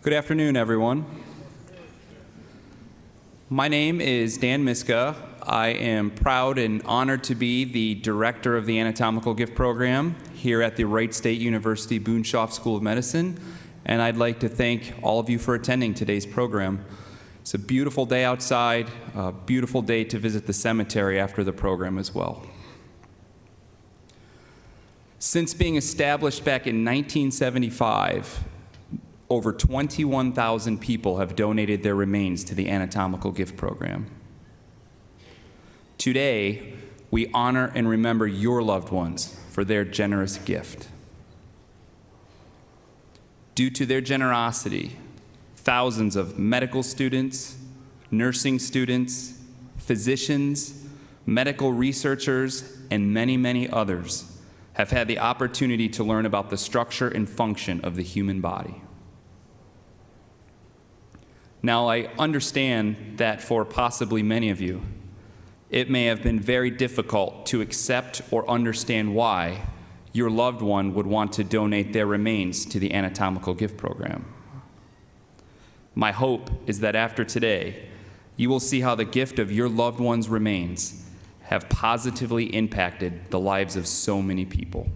Good afternoon, everyone. My name is Dan Miska. I am proud and honored to be the director of the Anatomical Gift Program here at the Wright State University Boonshoft School of Medicine, and I'd like to thank all of you for attending today's program. It's a beautiful day outside, a beautiful day to visit the cemetery after the program as well. Since being established back in 1975, over 21,000 people have donated their remains to the Anatomical Gift Program. Today, we honor and remember your loved ones for their generous gift. Due to their generosity, thousands of medical students, nursing students, physicians, medical researchers, and many, many others have had the opportunity to learn about the structure and function of the human body. Now, I understand that for possibly many of you, it may have been very difficult to accept or understand why your loved one would want to donate their remains to the Anatomical Gift Program. My hope is that after today, you will see how the gift of your loved one's remains have positively impacted the lives of so many people.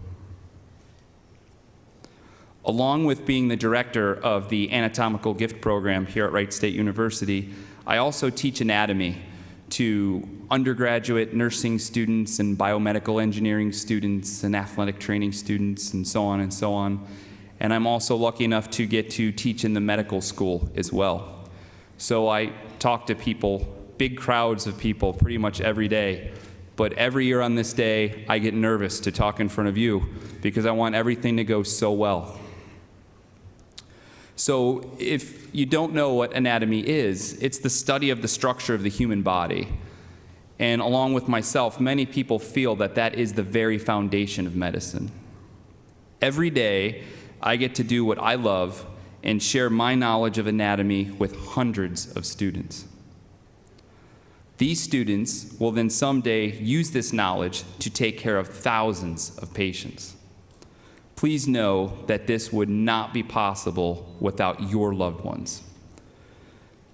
Along with being the director of the Anatomical Gift Program here at Wright State University, I also teach anatomy to undergraduate nursing students and biomedical engineering students and athletic training students and so on and so on. And I'm also lucky enough to get to teach in the medical school as well. So I talk to people, big crowds of people pretty much every day. But every year on this day, I get nervous to talk in front of you because I want everything to go so well. So if you don't know what anatomy is, it's the study of the structure of the human body. And along with myself, many people feel that that is the very foundation of medicine. Every day, I get to do what I love and share my knowledge of anatomy with hundreds of students. These students will then someday use this knowledge to take care of thousands of patients. Please know that this would not be possible without your loved ones.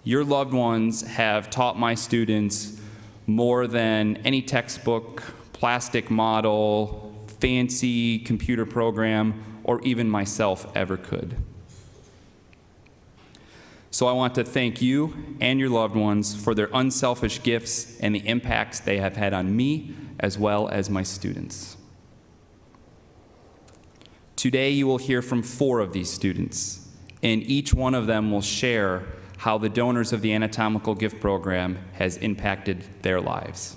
Your loved ones have taught my students more than any textbook, plastic model, fancy computer program, or even myself ever could. So I want to thank you and your loved ones for their unselfish gifts and the impacts they have had on me as well as my students. Today you will hear from 4 of these students, and each one of them will share how the donors of the Anatomical Gift Program has impacted their lives.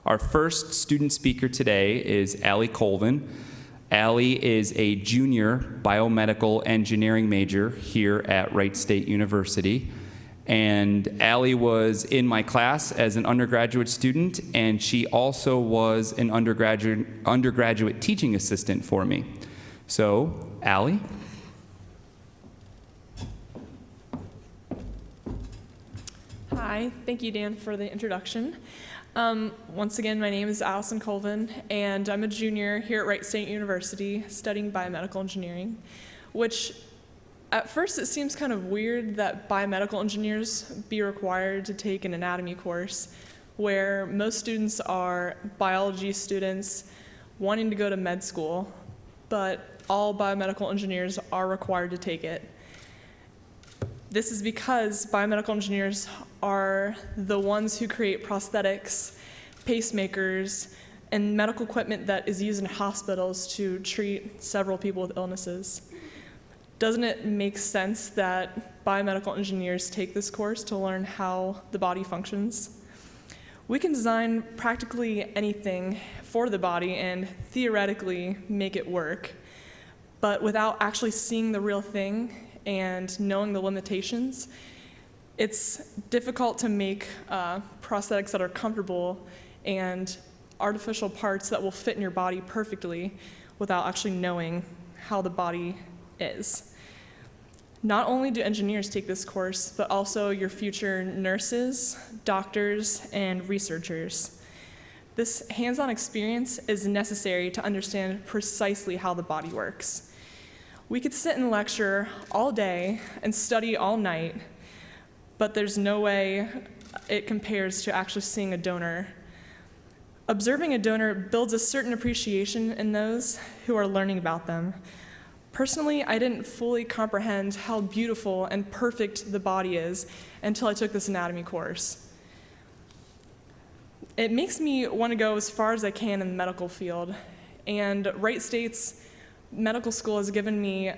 Our first student speaker today is Allie Colvin. Allie is a junior biomedical engineering major here at Wright State University. And Allie was in my class as an undergraduate student, and she also was an undergraduate teaching assistant for me. So, Allie? Hi, thank you, Dan, for the introduction. Once again, my name is Allison Colvin, and I'm a junior here at Wright State University studying biomedical engineering, which at first it seems kind of weird that biomedical engineers be required to take an anatomy course where most students are biology students wanting to go to med school, but all biomedical engineers are required to take it. This is because biomedical engineers are the ones who create prosthetics, pacemakers, and medical equipment that is used in hospitals to treat several people with illnesses. Doesn't it make sense that biomedical engineers take this course to learn how the body functions? We can design practically anything for the body and theoretically make it work, but without actually seeing the real thing and knowing the limitations, it's difficult to make prosthetics that are comfortable and artificial parts that will fit in your body perfectly without actually knowing how the body is. Not only do engineers take this course, but also your future nurses, doctors, and researchers. This hands-on experience is necessary to understand precisely how the body works. We could sit in lecture all day and study all night, but there's no way it compares to actually seeing a donor. Observing a donor builds a certain appreciation in those who are learning about them. Personally, I didn't fully comprehend how beautiful and perfect the body is until I took this anatomy course. It makes me want to go as far as I can in the medical field, and Wright State's medical school has given me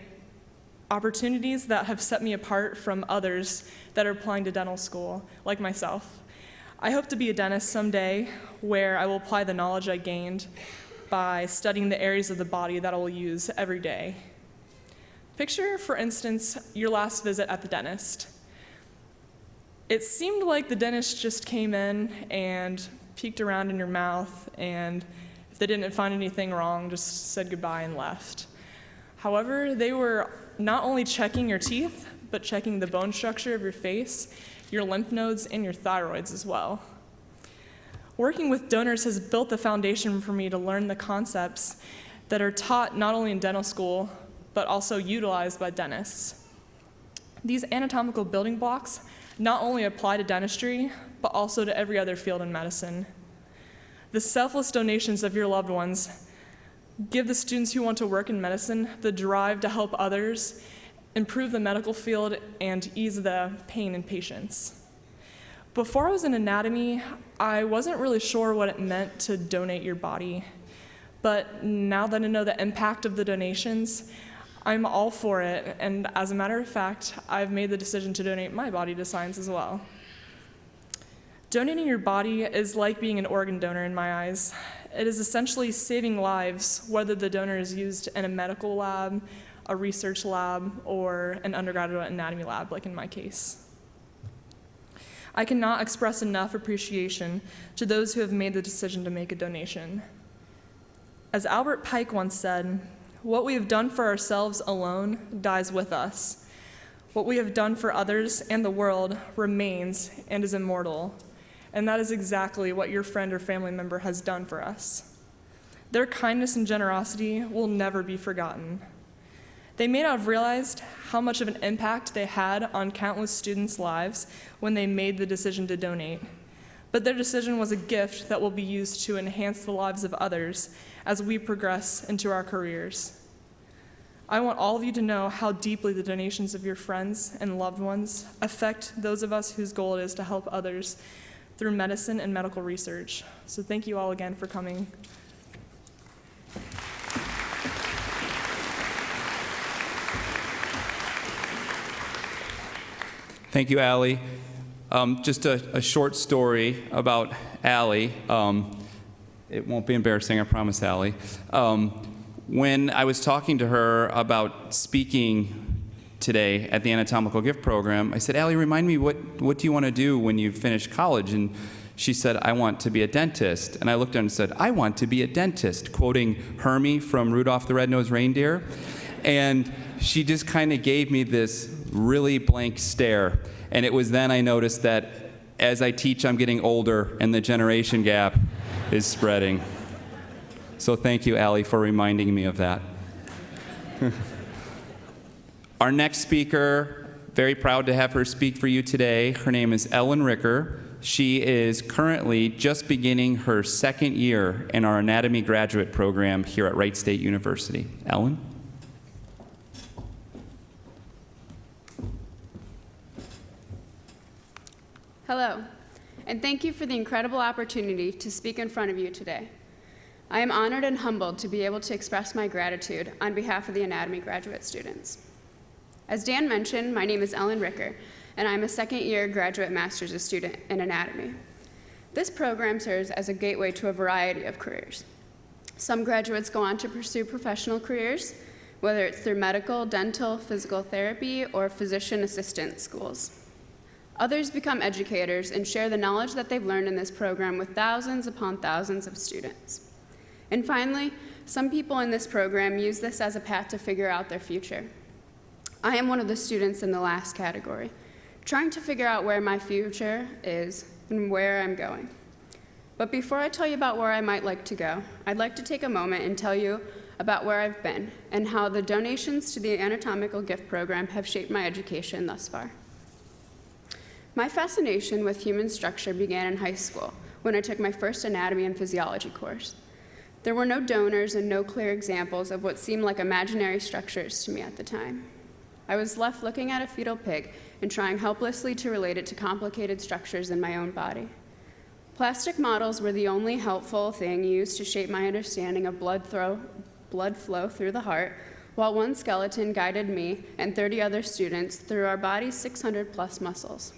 opportunities that have set me apart from others that are applying to dental school, like myself. I hope to be a dentist someday where I will apply the knowledge I gained by studying the areas of the body that I will use every day. Picture, for instance, your last visit at the dentist. It seemed like the dentist just came in and peeked around in your mouth, and if they didn't find anything wrong, just said goodbye and left. However, they were not only checking your teeth, but checking the bone structure of your face, your lymph nodes, and your thyroids as well. Working with donors has built the foundation for me to learn the concepts that are taught not only in dental school, but also utilized by dentists. These anatomical building blocks not only apply to dentistry, but also to every other field in medicine. The selfless donations of your loved ones give the students who want to work in medicine the drive to help others, improve the medical field, and ease the pain in patients. Before I was in anatomy, I wasn't really sure what it meant to donate your body. But now that I know the impact of the donations, I'm all for it. And as a matter of fact, I've made the decision to donate my body to science as well. Donating your body is like being an organ donor in my eyes. It is essentially saving lives, whether the donor is used in a medical lab, a research lab, or an undergraduate anatomy lab, like in my case. I cannot express enough appreciation to those who have made the decision to make a donation. As Albert Pike once said, "What we have done for ourselves alone dies with us. What we have done for others and the world remains and is immortal." And that is exactly what your friend or family member has done for us. Their kindness and generosity will never be forgotten. They may not have realized how much of an impact they had on countless students' lives when they made the decision to donate, but their decision was a gift that will be used to enhance the lives of others as we progress into our careers. I want all of you to know how deeply the donations of your friends and loved ones affect those of us whose goal it is to help others through medicine and medical research. So thank you all again for coming. Thank you, Allie. Just a short story about Allie. It won't be embarrassing, I promise, Allie. When I was talking to her about speaking today at the Anatomical Gift Program, I said, "Allie, remind me, what do you want to do when you finish college?" And she said, "I want to be a dentist." And I looked at her and said, "I want to be a dentist," quoting Hermie from Rudolph the Red-Nosed Reindeer. And she just kind of gave me this really blank stare. And it was then I noticed that as I teach, I'm getting older, and the generation gap is spreading. So thank you, Allie, for reminding me of that. Our next speaker, very proud to have her speak for you today. Her name is Ellen Ricker. She is currently just beginning her second year in our anatomy graduate program here at Wright State University. Ellen? Hello, and thank you for the incredible opportunity to speak in front of you today. I am honored and humbled to be able to express my gratitude on behalf of the anatomy graduate students. As Dan mentioned, my name is Ellen Ricker, and I'm a second-year graduate master's student in anatomy. This program serves as a gateway to a variety of careers. Some graduates go on to pursue professional careers, whether it's through medical, dental, physical therapy, or physician assistant schools. Others become educators and share the knowledge that they've learned in this program with thousands upon thousands of students. And finally, some people in this program use this as a path to figure out their future. I am one of the students in the last category, trying to figure out where my future is and where I'm going. But before I tell you about where I might like to go, I'd like to take a moment and tell you about where I've been and how the donations to the Anatomical gift program have shaped my education thus far. My fascination with human structure began in high school when I took my first anatomy and physiology course. There were no donors and no clear examples of what seemed like imaginary structures to me at the time. I was left looking at a fetal pig and trying helplessly to relate it to complicated structures in my own body. Plastic models were the only helpful thing used to shape my understanding of blood flow through the heart, while one skeleton guided me and 30 other students through our body's 600+ muscles.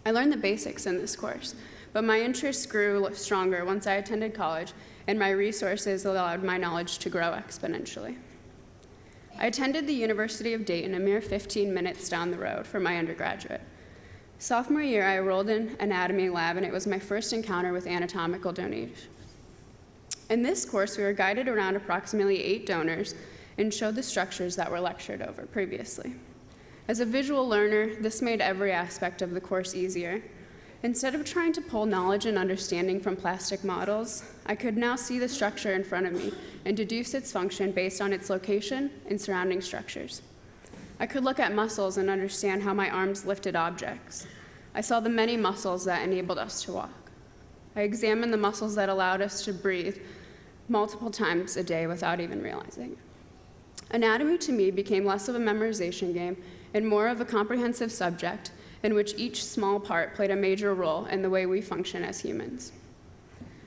I learned the basics in this course, but my interest grew stronger once I attended college, and my resources allowed my knowledge to grow exponentially. I attended the University of Dayton a mere 15 minutes down the road for my undergraduate. Sophomore year, I enrolled in anatomy lab, and it was my first encounter with anatomical donation. In this course, we were guided around approximately 8 donors and showed the structures that were lectured over previously. As a visual learner, this made every aspect of the course easier. Instead of trying to pull knowledge and understanding from plastic models, I could now see the structure in front of me and deduce its function based on its location and surrounding structures. I could look at muscles and understand how my arms lifted objects. I saw the many muscles that enabled us to walk. I examined the muscles that allowed us to breathe multiple times a day without even realizing it. Anatomy to me became less of a memorization game and more of a comprehensive subject in which each small part played a major role in the way we function as humans.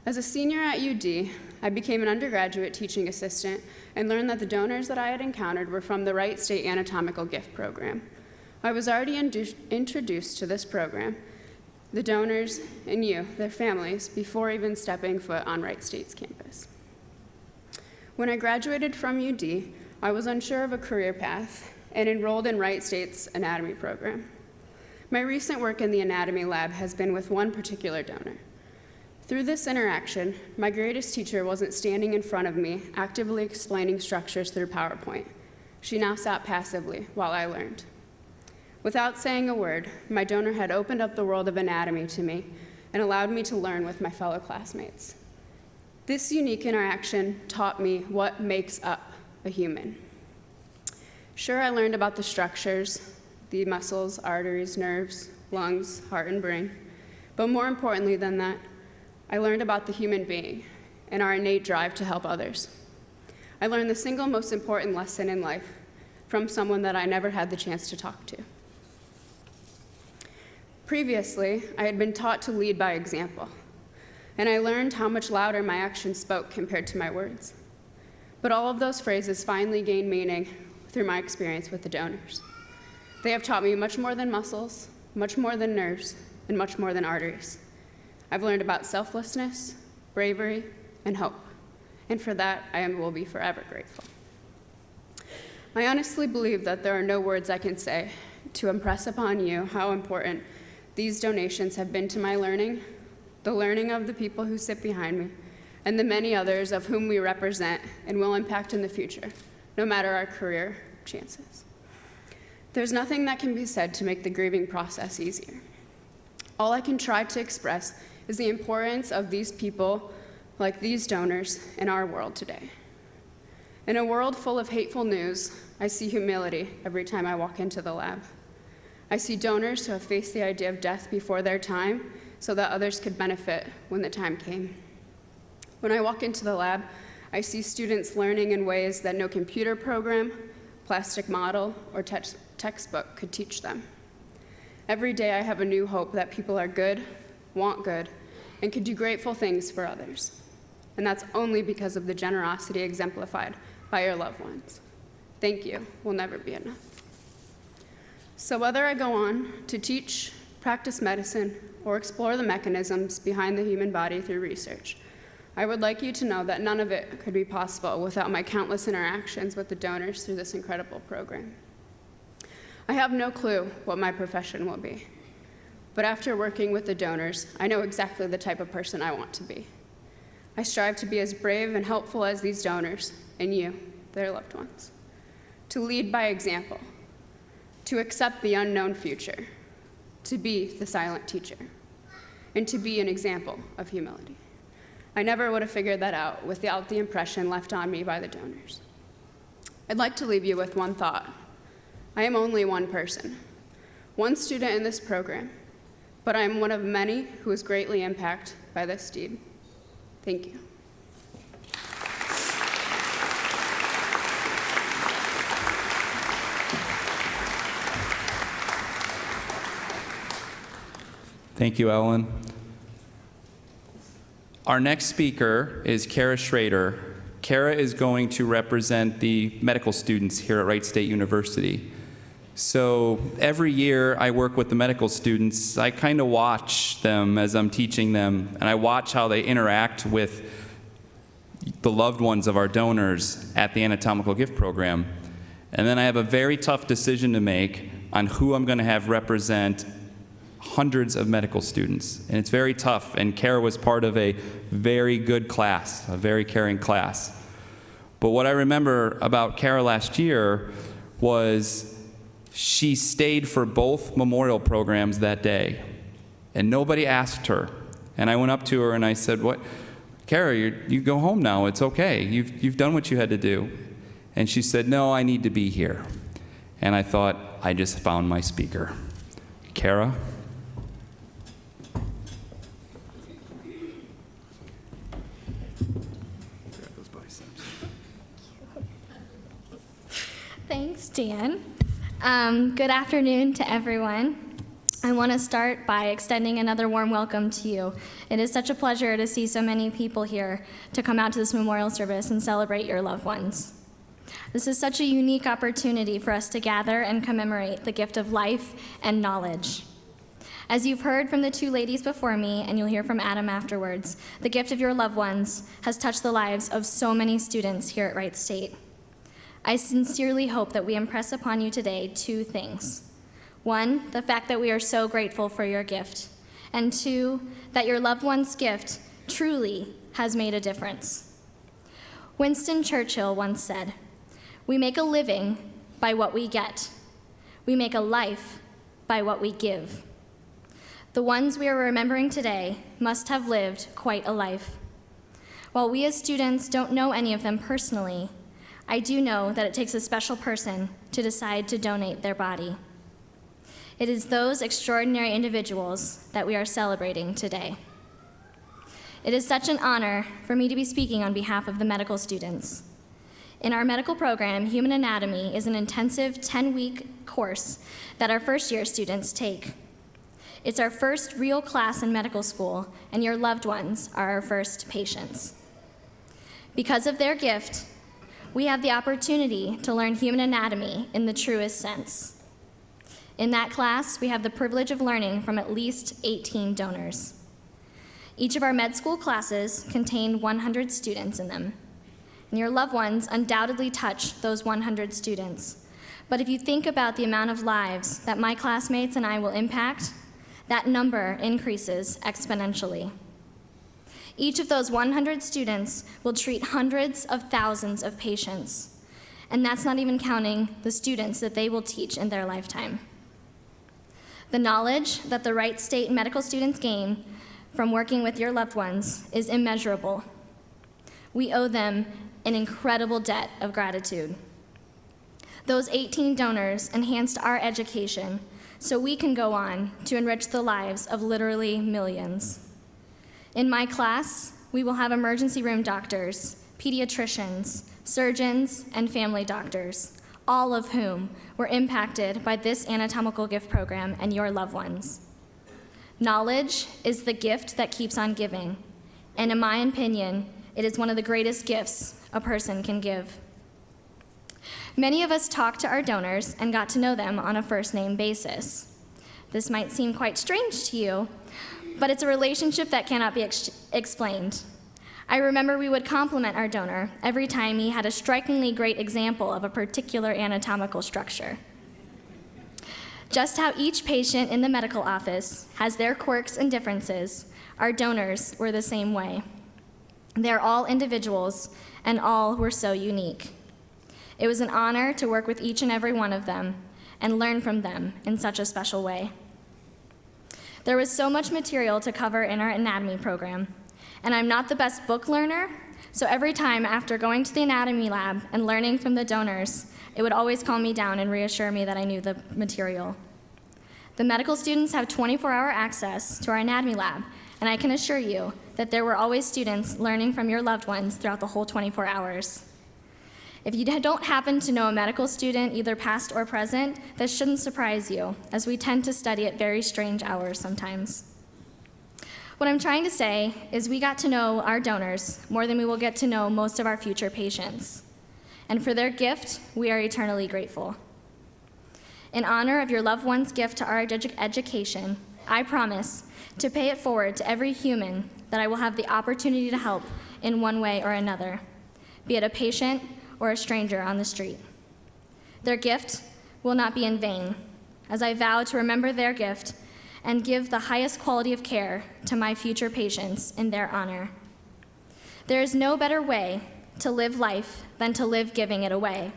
As a senior at UD, I became an undergraduate teaching assistant and learned that the donors that I had encountered were from the Wright State Anatomical gift program. I was already introduced to this program, the donors, and you, their families, before even stepping foot on Wright State's campus. When I graduated from UD, I was unsure of a career path and enrolled in Wright State's anatomy program. My recent work in the anatomy lab has been with one particular donor. Through this interaction, my greatest teacher wasn't standing in front of me, actively explaining structures through PowerPoint. She now sat passively while I learned. Without saying a word, my donor had opened up the world of anatomy to me and allowed me to learn with my fellow classmates. This unique interaction taught me what makes up a human. Sure, I learned about the structures, the muscles, arteries, nerves, lungs, heart, and brain, but more importantly than that, I learned about the human being and our innate drive to help others. I learned the single most important lesson in life from someone that I never had the chance to talk to. Previously, I had been taught to lead by example, and I learned how much louder my actions spoke compared to my words. But all of those phrases finally gained meaning through my experience with the donors. They have taught me much more than muscles, much more than nerves, and much more than arteries. I've learned about selflessness, bravery, and hope, and for that, I will be forever grateful. I honestly believe that there are no words I can say to impress upon you how important these donations have been to my learning, the learning of the people who sit behind me, and the many others of whom we represent and will impact in the future, no matter our career chances. There's nothing that can be said to make the grieving process easier. All I can try to express is the importance of these people, like these donors, in our world today. In a world full of hateful news, I see humility every time I walk into the lab. I see donors who have faced the idea of death before their time so that others could benefit when the time came. When I walk into the lab, I see students learning in ways that no computer program, plastic model, or textbook could teach them. Every day I have a new hope that people are good, want good, and can do grateful things for others. And that's only because of the generosity exemplified by your loved ones. Thank you will never be enough. So whether I go on to teach, practice medicine, or explore the mechanisms behind the human body through research, I would like you to know that none of it could be possible without my countless interactions with the donors through this incredible program. I have no clue what my profession will be, but after working with the donors, I know exactly the type of person I want to be. I strive to be as brave and helpful as these donors, and you, their loved ones. To lead by example, to accept the unknown future, to be the silent teacher, and to be an example of humility. I never would have figured that out without the impression left on me by the donors. I'd like to leave you with one thought. I am only one person, one student in this program, but I am one of many who is greatly impacted by this deed. Thank you. Thank you, Ellen. Our next speaker is Kara Schrader. Kara is going to represent the medical students here at Wright State University. So every year I work with the medical students. I kind of watch them as I'm teaching them, and I watch how they interact with the loved ones of our donors at the Anatomical Gift Program. And then I have a very tough decision to make on who I'm going to have represent hundreds of medical students. And it's very tough, and Kara was part of a very good class, a very caring class. But what I remember about Kara last year was she stayed for both memorial programs that day, and nobody asked her. And I went up to her and I said, "What, Kara, you go home now, it's okay. You've done what you had to do." And she said, "No, I need to be here." And I thought, I just found my speaker. Kara? Thanks, Dan. Good afternoon to everyone. I want to start by extending another warm welcome to you. It is such a pleasure to see so many people here to come out to this memorial service and celebrate your loved ones. This is such a unique opportunity for us to gather and commemorate the gift of life and knowledge. As you've heard from the two ladies before me, and you'll hear from Adam afterwards, the gift of your loved ones has touched the lives of so many students here at Wright State. I sincerely hope that we impress upon you today two things. One, the fact that we are so grateful for your gift. And two, that your loved one's gift truly has made a difference. Winston Churchill once said, "We make a living by what we get. We make a life by what we give." The ones we are remembering today must have lived quite a life. While we as students don't know any of them personally, I do know that it takes a special person to decide to donate their body. It is those extraordinary individuals that we are celebrating today. It is such an honor for me to be speaking on behalf of the medical students. In our medical program, Human Anatomy is an intensive 10-week course that our first-year students take. It's our first real class in medical school, and your loved ones are our first patients. Because of their gift, we have the opportunity to learn human anatomy in the truest sense. In that class, we have the privilege of learning from at least 18 donors. Each of our med school classes contain 100 students in them, and your loved ones undoubtedly touch those 100 students. But if you think about the amount of lives that my classmates and I will impact, that number increases exponentially. Each of those 100 students will treat hundreds of thousands of patients, and that's not even counting the students that they will teach in their lifetime. The knowledge that the Wright State medical students gain from working with your loved ones is immeasurable. We owe them an incredible debt of gratitude. Those 18 donors enhanced our education so we can go on to enrich the lives of literally millions. In my class, we will have emergency room doctors, pediatricians, surgeons, and family doctors, all of whom were impacted by this anatomical gift program and your loved ones. Knowledge is the gift that keeps on giving, and in my opinion, it is one of the greatest gifts a person can give. Many of us talked to our donors and got to know them on a first-name basis. This might seem quite strange to you, but it's a relationship that cannot be explained. I remember we would compliment our donor every time he had a strikingly great example of a particular anatomical structure. Just how each patient in the medical office has their quirks and differences, our donors were the same way. They're all individuals, and all were so unique. It was an honor to work with each and every one of them and learn from them in such a special way. There was so much material to cover in our anatomy program, And I'm not the best book learner, so every time after going to the anatomy lab and learning from the donors, it would always calm me down and reassure me that I knew the material. The medical students have 24-hour access to our anatomy lab, and I can assure you that there were always students learning from your loved ones throughout the whole 24 hours. If you don't happen to know a medical student, either past or present, this shouldn't surprise you, as we tend to study at very strange hours sometimes. What I'm trying to say is we got to know our donors more than we will get to know most of our future patients. And for their gift, we are eternally grateful. In honor of your loved one's gift to our education, I promise to pay it forward to every human that I will have the opportunity to help in one way or another, be it a patient or a stranger on the street. Their gift will not be in vain, as I vow to remember their gift and give the highest quality of care to my future patients in their honor. There is no better way to live life than to live giving it away.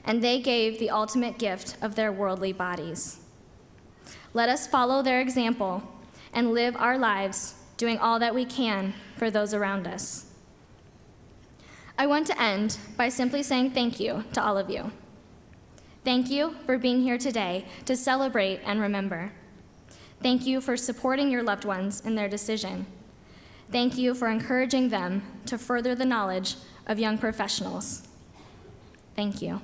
And they gave the ultimate gift of their worldly bodies. Let us follow their example and live our lives doing all that we can for those around us. I want to end by simply saying thank you to all of you. Thank you for being here today to celebrate and remember. Thank you for supporting your loved ones in their decision. Thank you for encouraging them to further the knowledge of young professionals. Thank you.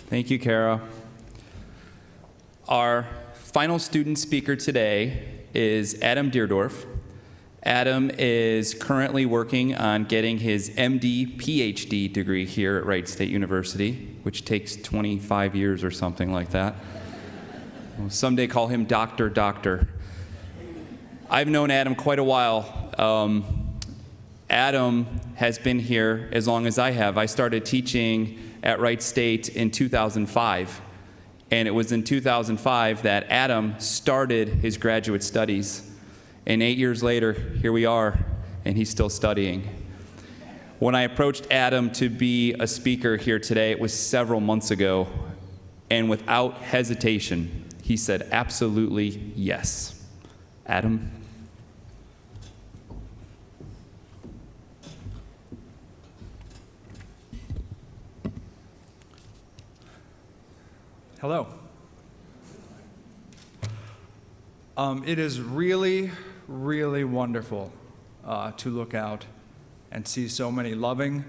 Thank you, Kara. Our final student speaker today is Adam Deerdorf. Adam is currently working on getting his MD PhD degree here at Wright State University, which takes 25 years or something like that. We'll someday call him Doctor. I've known Adam quite a while. Adam has been here as long as I have. I started teaching at Wright State in 2005. And it was in 2005 that Adam started his graduate studies. And 8 years later, here we are, and he's still studying. When I approached Adam to be a speaker here today, it was several months ago, and without hesitation, he said absolutely yes. Adam? Hello. It is really, really wonderful to look out and see so many loving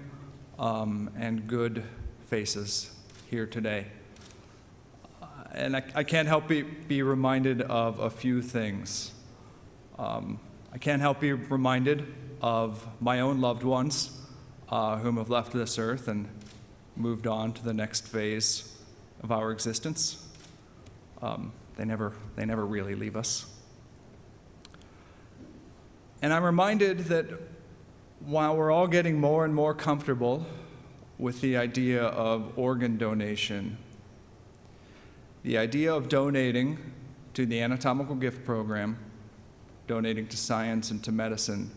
and good faces here today. And I can't help be reminded of a few things. I can't help be reminded of my own loved ones whom have left this earth and moved on to the next phase of our existence. They never really leave us. And I'm reminded that while we're all getting more and more comfortable with the idea of organ donation, the idea of donating to the Anatomical Gift Program, donating to science and to medicine,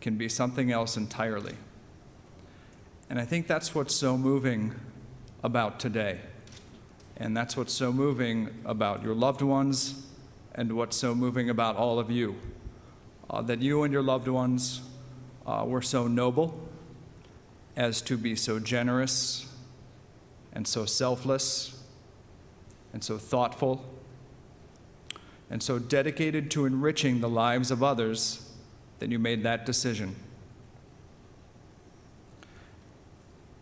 can be something else entirely. And I think that's what's so moving about today. And that's what's so moving about your loved ones and what's so moving about all of you. That you and your loved ones were so noble as to be so generous and so selfless and so thoughtful and so dedicated to enriching the lives of others that you made that decision.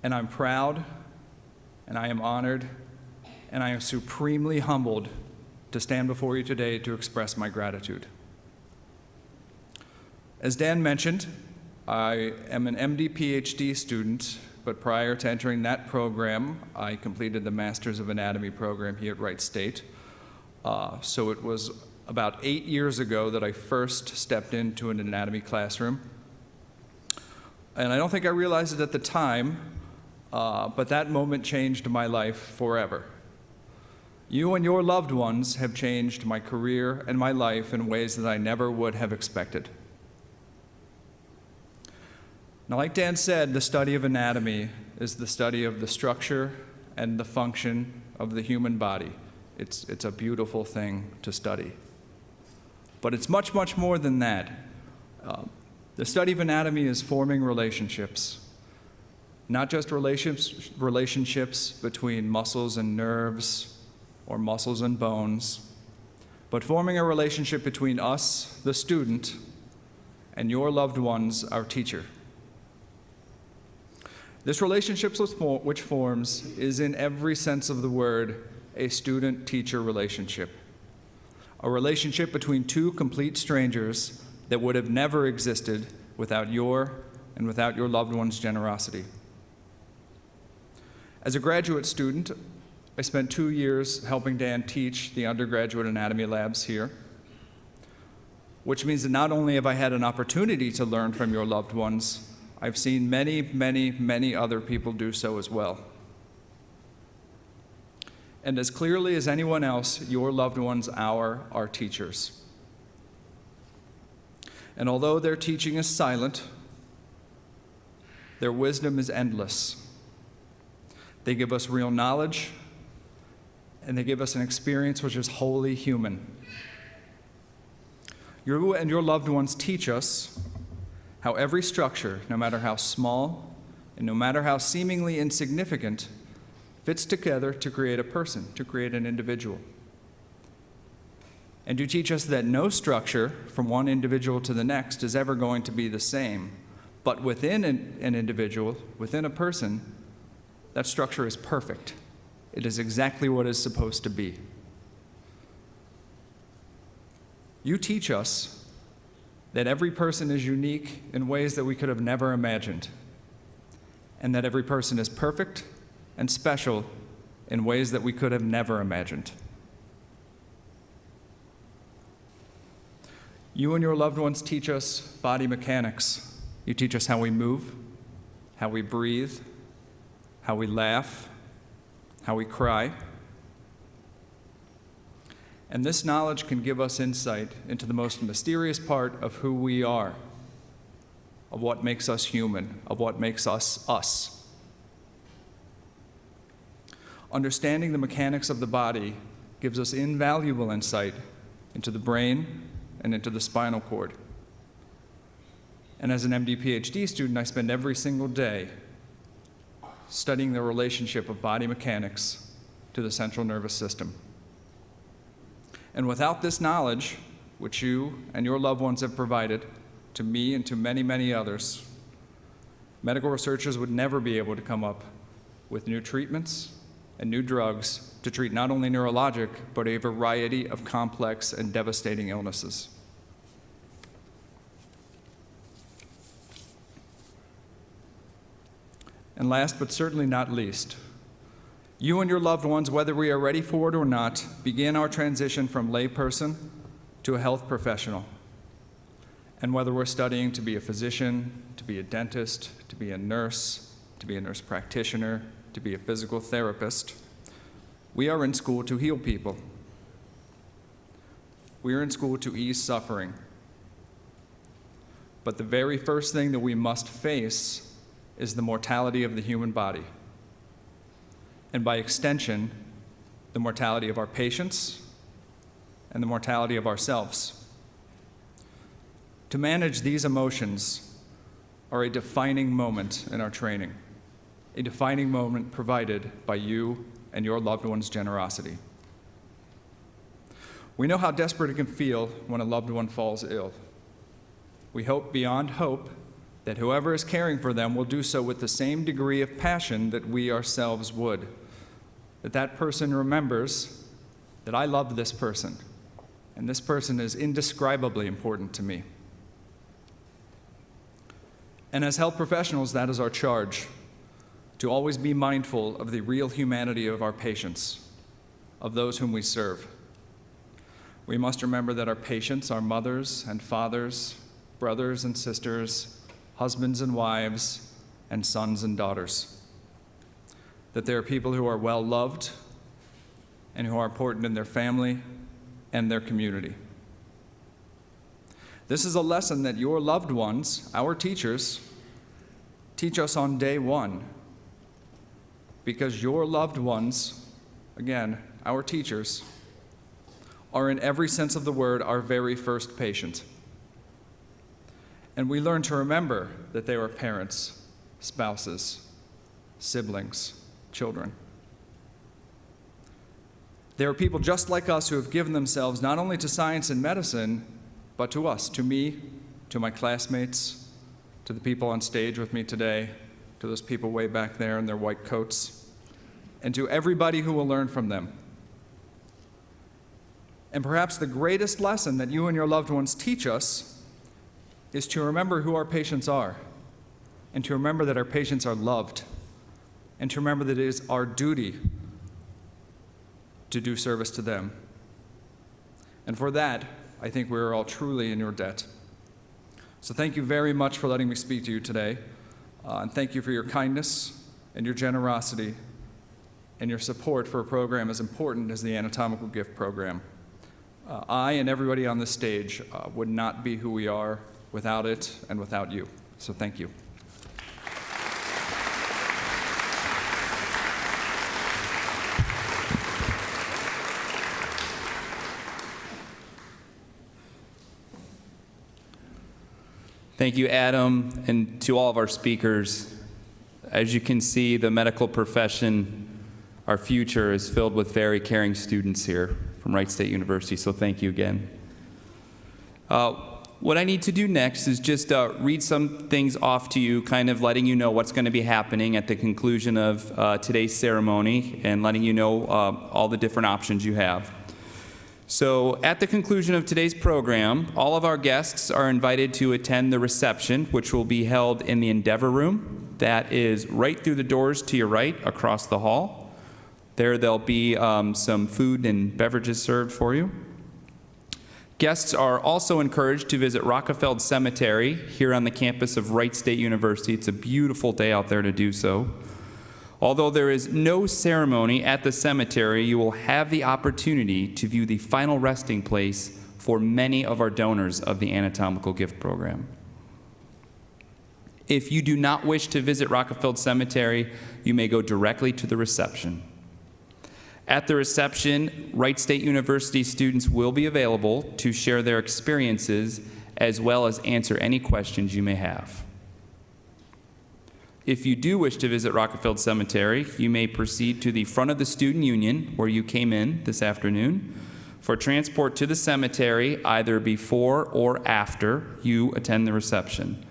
And I'm proud and I am honored and I am supremely humbled to stand before you today to express my gratitude. As Dan mentioned, I am an MD PhD student, but prior to entering that program, I completed the Masters of Anatomy program here at Wright State. So it was about 8 years ago that I first stepped into an anatomy classroom. And I don't think I realized it at the time, but that moment changed my life forever. You and your loved ones have changed my career and my life in ways that I never would have expected. Now, like Dan said, the study of anatomy is the study of the structure and the function of the human body. It's a beautiful thing to study. But it's much, much more than that. The study of anatomy is forming relationships, not just relationships between muscles and nerves or muscles and bones, but forming a relationship between us, the student, and your loved ones, our teacher. This relationship which forms is, in every sense of the word, a student-teacher relationship. A relationship between two complete strangers that would have never existed without your loved one's generosity. As a graduate student, I spent 2 years helping Dan teach the undergraduate anatomy labs here, which means that not only have I had an opportunity to learn from your loved ones, I've seen many, many, many other people do so as well. And as clearly as anyone else, your loved ones are our teachers. And although their teaching is silent, their wisdom is endless. They give us real knowledge, and they give us an experience which is wholly human. You and your loved ones teach us how every structure, no matter how small and no matter how seemingly insignificant, fits together to create a person, to create an individual. And you teach us that no structure from one individual to the next is ever going to be the same, but within an individual, within a person, that structure is perfect. It is exactly what it's supposed to be. You teach us that every person is unique in ways that we could have never imagined, and that every person is perfect and special in ways that we could have never imagined. You and your loved ones teach us body mechanics. You teach us how we move, how we breathe, how we laugh, how we cry. And this knowledge can give us insight into the most mysterious part of who we are, of what makes us human, of what makes us us. Understanding the mechanics of the body gives us invaluable insight into the brain and into the spinal cord. And as an MD PhD student, I spend every single day studying the relationship of body mechanics to the central nervous system. And without this knowledge, which you and your loved ones have provided to me and to many, many others, medical researchers would never be able to come up with new treatments and new drugs to treat not only neurologic, but a variety of complex and devastating illnesses. And last but certainly not least, you and your loved ones, whether we are ready for it or not, begin our transition from layperson to a health professional. And whether we're studying to be a physician, to be a dentist, to be a nurse practitioner, to be a physical therapist, we are in school to heal people. We are in school to ease suffering. But the very first thing that we must face is the mortality of the human body. And by extension, the mortality of our patients and the mortality of ourselves. To manage these emotions are a defining moment in our training, a defining moment provided by you and your loved one's generosity. We know how desperate it can feel when a loved one falls ill. We hope beyond hope that whoever is caring for them will do so with the same degree of passion that we ourselves would. That person remembers that I love this person, and this person is indescribably important to me. And as health professionals, that is our charge, to always be mindful of the real humanity of our patients, of those whom we serve. We must remember that our patients are mothers and fathers, brothers and sisters, husbands and wives, and sons and daughters. That there are people who are well loved and who are important in their family and their community. This is a lesson that your loved ones, our teachers, Teach us on day one, because your loved ones, again, our teachers, are in every sense of the word our very first patient. And we learn to remember that they were parents, spouses, siblings, children. There are people just like us who have given themselves not only to science and medicine, but to us, to me, to my classmates, to the people on stage with me today, to those people way back there in their white coats, and to everybody who will learn from them. And perhaps the greatest lesson that you and your loved ones teach us is to remember who our patients are, and to remember that our patients are loved, and to remember that it is our duty to do service to them. And for that, I think we are all truly in your debt. So thank you very much for letting me speak to you today, and thank you for your kindness and your generosity and your support for a program as important as the Anatomical Gift Program. I and everybody on this stage would not be who we are without it and without you. So thank you. Thank you, Adam, and to all of our speakers. As you can see, the medical profession, our future, is filled with very caring students here from Wright State University, so thank you again. What I need to do next is just read some things off to you, kind of letting you know what's going to be happening at the conclusion of today's ceremony and letting you know all the different options you have. So at the conclusion of today's program, all of our guests are invited to attend the reception, which will be held in the Endeavor Room. That is right through the doors to your right across the hall. There'll be some food and beverages served for you. Guests are also encouraged to visit Rockefeller Cemetery here on the campus of Wright State University. It's a beautiful day out there to do so. Although there is no ceremony at the cemetery, you will have the opportunity to view the final resting place for many of our donors of the Anatomical Gift Program. If you do not wish to visit Rockefeller Cemetery, you may go directly to the reception. At the reception, Wright State University students will be available to share their experiences as well as answer any questions you may have. If you do wish to visit Rockefeller Cemetery, you may proceed to the front of the Student Union, where you came in this afternoon, for transport to the cemetery either before or after you attend the reception.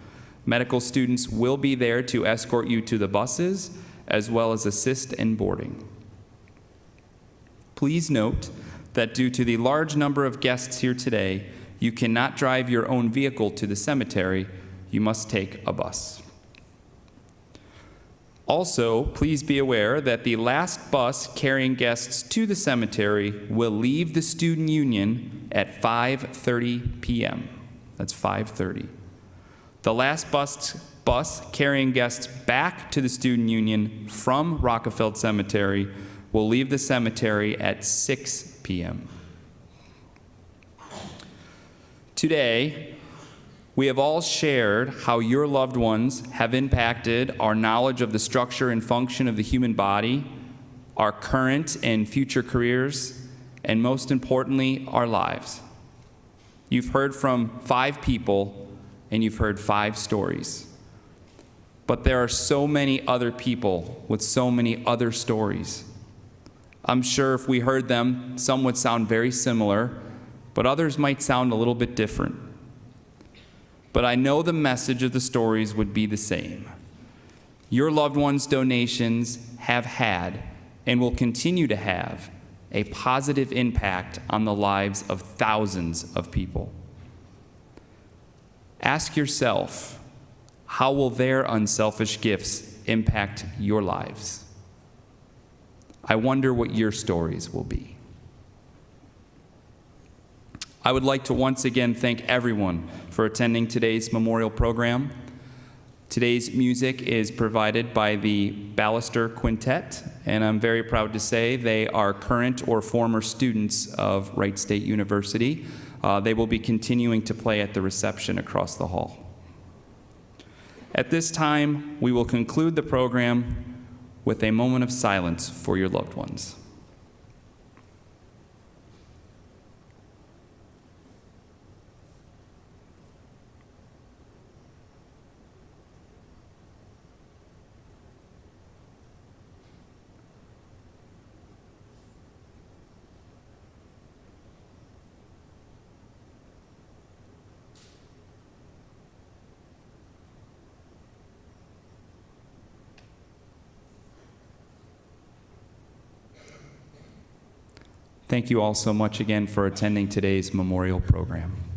Medical students will be there to escort you to the buses, as well as assist in boarding. Please note that due to the large number of guests here today, you cannot drive your own vehicle to the cemetery. You must take a bus. Also, please be aware that the last bus carrying guests to the cemetery will leave the Student Union at 5:30 p.m. That's 5:30. The last bus carrying guests back to the Student Union from Rockefeller Cemetery will leave the cemetery at 6 p.m. Today, we have all shared how your loved ones have impacted our knowledge of the structure and function of the human body, our current and future careers, and most importantly, our lives. You've heard from 5 people, and you've heard 5 stories. But there are so many other people with so many other stories. I'm sure if we heard them, some would sound very similar, but others might sound a little bit different. But I know the message of the stories would be the same. Your loved ones' donations have had and will continue to have a positive impact on the lives of thousands of people. Ask yourself, how will their unselfish gifts impact your lives? I wonder what your stories will be. I would like to once again thank everyone for attending today's memorial program. Today's music is provided by the Ballister Quintet, and I'm very proud to say they are current or former students of Wright State University. They will be continuing to play at the reception across the hall. At this time, we will conclude the program with a moment of silence for your loved ones. Thank you all so much again for attending today's memorial program.